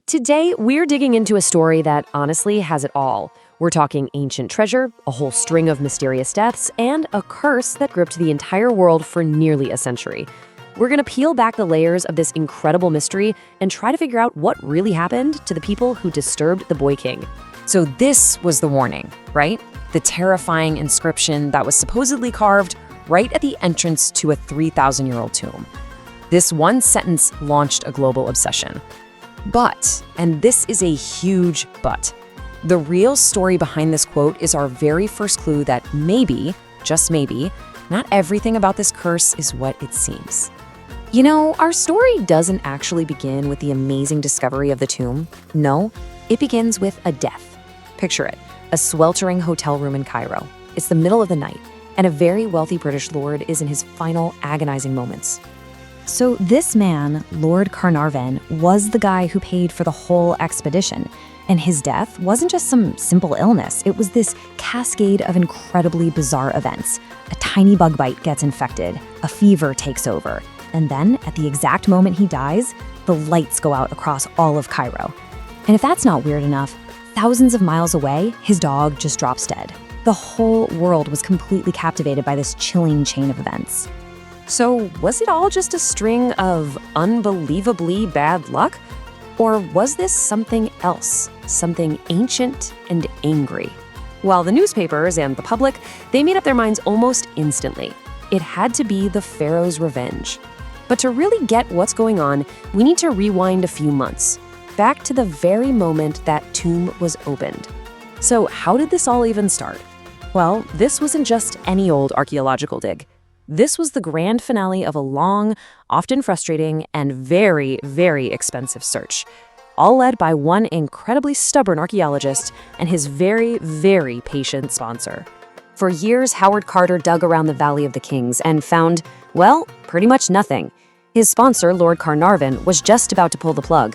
Today, we're digging into a story that honestly has it all. We're talking ancient treasure, a whole string of mysterious deaths, and a curse that gripped the entire world for nearly a century. We're going to peel back the layers of this incredible mystery and try to figure out what really happened to the people who disturbed the Boy King. So this was the warning, right? The terrifying inscription that was supposedly carved right at the entrance to a 3,000-year-old tomb. This one sentence launched a global obsession. But, and this is a huge but, the real story behind this quote is our very first clue that maybe, just maybe, not everything about this curse is what it seems. You know, our story doesn't actually begin with the amazing discovery of the tomb. No, it begins with a death. Picture it, a sweltering hotel room in Cairo. It's the middle of the night, and a very wealthy British lord is in his final agonizing moments. So this man, Lord Carnarvon, was the guy who paid for the whole expedition. And his death wasn't just some simple illness. It was this cascade of incredibly bizarre events. A tiny bug bite gets infected, a fever takes over, and then, at the exact moment he dies, the lights go out across all of Cairo. And if that's not weird enough, thousands of miles away, his dog just drops dead. The whole world was completely captivated by this chilling chain of events. So, was it all just a string of unbelievably bad luck? Or was this something else, something ancient and angry? While the newspapers and the public, they made up their minds almost instantly. It had to be the pharaoh's revenge. But to really get what's going on, we need to rewind a few months, back to the very moment that tomb was opened. So how did this all even start? Well, this wasn't just any old archaeological dig. This was the grand finale of a long, often frustrating, and very, very expensive search, all led by one incredibly stubborn archaeologist and his very, very patient sponsor. For years, Howard Carter dug around the Valley of the Kings and found, well, pretty much nothing. His sponsor, Lord Carnarvon, was just about to pull the plug.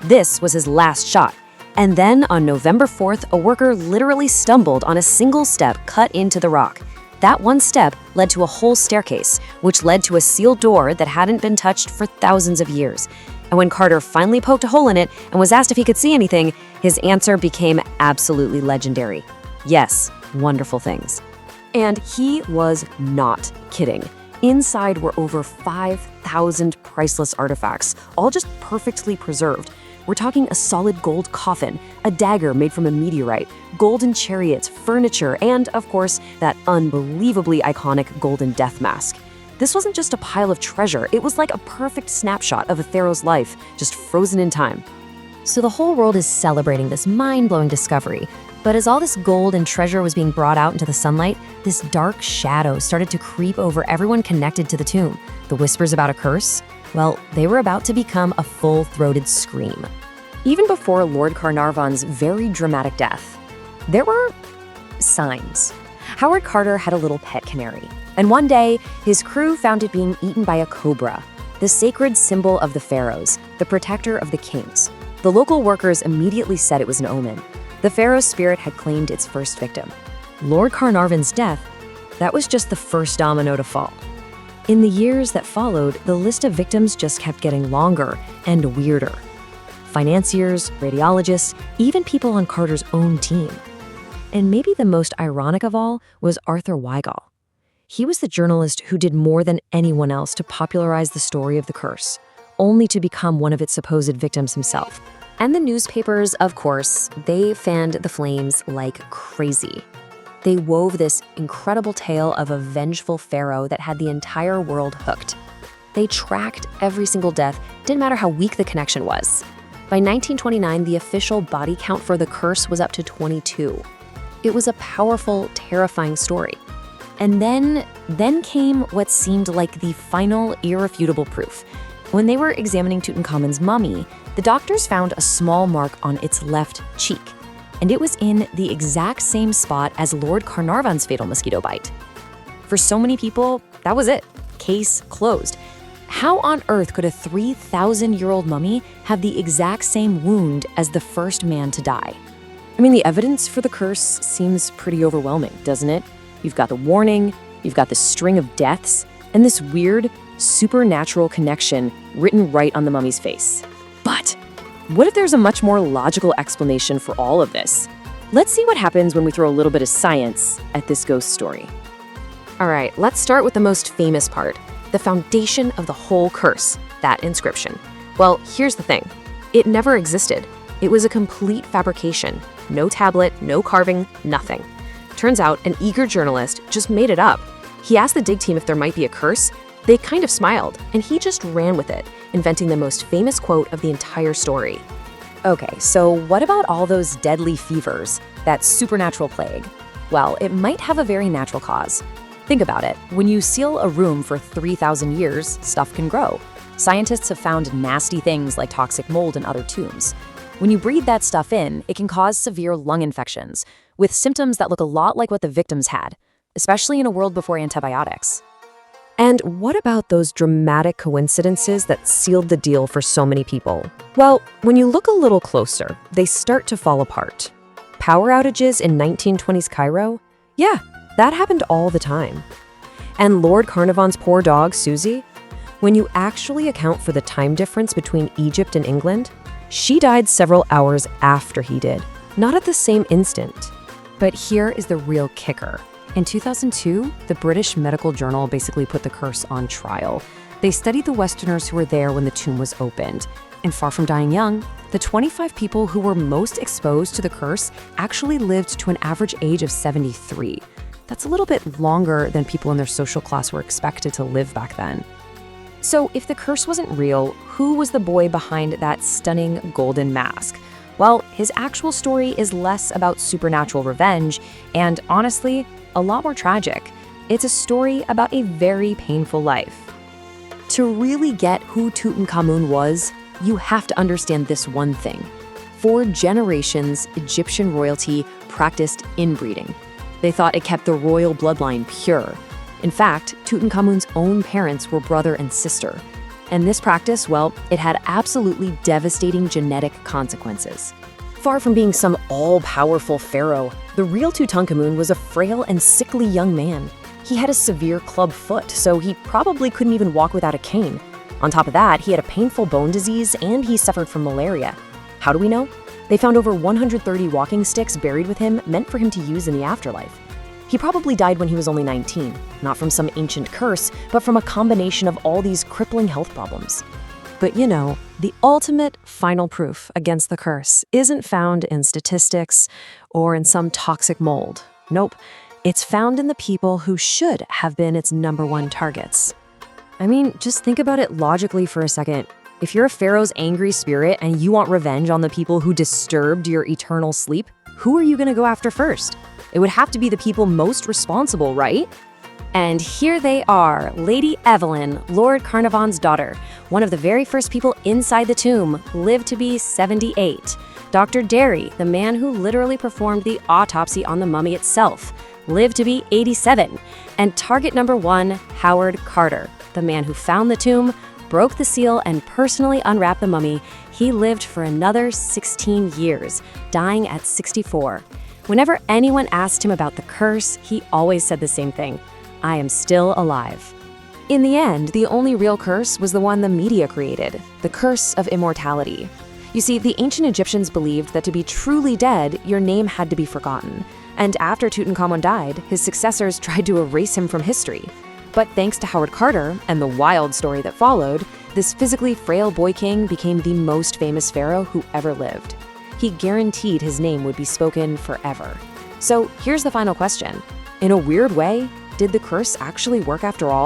This was his last shot. And then, on November 4th, a worker literally stumbled on a single step cut into the rock. That one step led to a whole staircase, which led to a sealed door that hadn't been touched for thousands of years. And when Carter finally poked a hole in it and was asked if he could see anything, his answer became absolutely legendary. Yes, wonderful things. And he was not kidding. Inside were over 5,000 priceless artifacts, all just perfectly preserved. We're talking a solid gold coffin, a dagger made from a meteorite, golden chariots, furniture, and, of course, that unbelievably iconic golden death mask. This wasn't just a pile of treasure, it was like a perfect snapshot of a pharaoh's life, just frozen in time. So the whole world is celebrating this mind-blowing discovery. But as all this gold and treasure was being brought out into the sunlight, this dark shadow started to creep over everyone connected to the tomb. The whispers about a curse? Well, they were about to become a full-throated scream. Even before Lord Carnarvon's very dramatic death, there were signs. Howard Carter had a little pet canary, and one day, his crew found it being eaten by a cobra, the sacred symbol of the pharaohs, the protector of the kings. The local workers immediately said it was an omen. The pharaoh's spirit had claimed its first victim. Lord Carnarvon's death, that was just the first domino to fall. In the years that followed, the list of victims just kept getting longer and weirder. Financiers, radiologists, even people on Carter's own team. And maybe the most ironic of all was Arthur Weigall. He was the journalist who did more than anyone else to popularize the story of the curse, only to become one of its supposed victims himself. And the newspapers, of course, they fanned the flames like crazy. They wove this incredible tale of a vengeful pharaoh that had the entire world hooked. They tracked every single death, didn't matter how weak the connection was. By 1929, the official body count for the curse was up to 22. It was a powerful, terrifying story. And then came what seemed like the final irrefutable proof. When they were examining Tutankhamun's mummy, the doctors found a small mark on its left cheek. And it was in the exact same spot as Lord Carnarvon's fatal mosquito bite. For so many people, that was it. Case closed. How on earth could a 3,000-year-old mummy have the exact same wound as the first man to die? I mean, the evidence for the curse seems pretty overwhelming, doesn't it? You've got the warning, you've got the string of deaths, and this weird, supernatural connection written right on the mummy's face. But what if there's a much more logical explanation for all of this? Let's see what happens when we throw a little bit of science at this ghost story. All right, let's start with the most famous part, the foundation of the whole curse, that inscription. Well, here's the thing. It never existed. It was a complete fabrication. No tablet, no carving, nothing. Turns out an eager journalist just made it up. He asked the dig team if there might be a curse. They kind of smiled, and he just ran with it, inventing the most famous quote of the entire story. Okay, so what about all those deadly fevers, that supernatural plague? Well, it might have a very natural cause. Think about it. When you seal a room for 3,000 years, stuff can grow. Scientists have found nasty things like toxic mold in other tombs. When you breathe that stuff in, it can cause severe lung infections, with symptoms that look a lot like what the victims had, especially in a world before antibiotics. And what about those dramatic coincidences that sealed the deal for so many people? Well, when you look a little closer, they start to fall apart. Power outages in 1920s Cairo? Yeah, that happened all the time. And Lord Carnarvon's poor dog, Susie? When you actually account for the time difference between Egypt and England, she died several hours after he did, not at the same instant. But here is the real kicker. In 2002, the British Medical Journal basically put the curse on trial. They studied the Westerners who were there when the tomb was opened. And far from dying young, the 25 people who were most exposed to the curse actually lived to an average age of 73. That's a little bit longer than people in their social class were expected to live back then. So if the curse wasn't real, who was the boy behind that stunning golden mask? Well, his actual story is less about supernatural revenge and, honestly, a lot more tragic. It's a story about a very painful life. To really get who Tutankhamun was, you have to understand this one thing. For generations, Egyptian royalty practiced inbreeding. They thought it kept the royal bloodline pure. In fact, Tutankhamun's own parents were brother and sister. And this practice, well, it had absolutely devastating genetic consequences. Far from being some all-powerful pharaoh, the real Tutankhamun was a frail and sickly young man. He had a severe club foot, so he probably couldn't even walk without a cane. On top of that, he had a painful bone disease and he suffered from malaria. How do we know? They found over 130 walking sticks buried with him, meant for him to use in the afterlife. He probably died when he was only 19, not from some ancient curse, but from a combination of all these crippling health problems. But you know, the ultimate final proof against the curse isn't found in statistics or in some toxic mold. Nope, it's found in the people who should have been its #1 targets. I mean, just think about it logically for a second. If you're a pharaoh's angry spirit and you want revenge on the people who disturbed your eternal sleep, who are you going to go after first? It would have to be the people most responsible, right? And here they are, Lady Evelyn, Lord Carnarvon's daughter. One of the very first people inside the tomb, lived to be 78. Dr. Derry, the man who literally performed the autopsy on the mummy itself, lived to be 87. And target #1, Howard Carter, the man who found the tomb, broke the seal, and personally unwrapped the mummy. He lived for another 16 years, dying at 64. Whenever anyone asked him about the curse, he always said the same thing: I am still alive. In the end, the only real curse was the one the media created, the curse of immortality. You see, the ancient Egyptians believed that to be truly dead, your name had to be forgotten. And after Tutankhamun died, his successors tried to erase him from history. But thanks to Howard Carter and the wild story that followed, this physically frail boy king became the most famous pharaoh who ever lived. He guaranteed his name would be spoken forever. So here's the final question. In a weird way, did the curse actually work after all?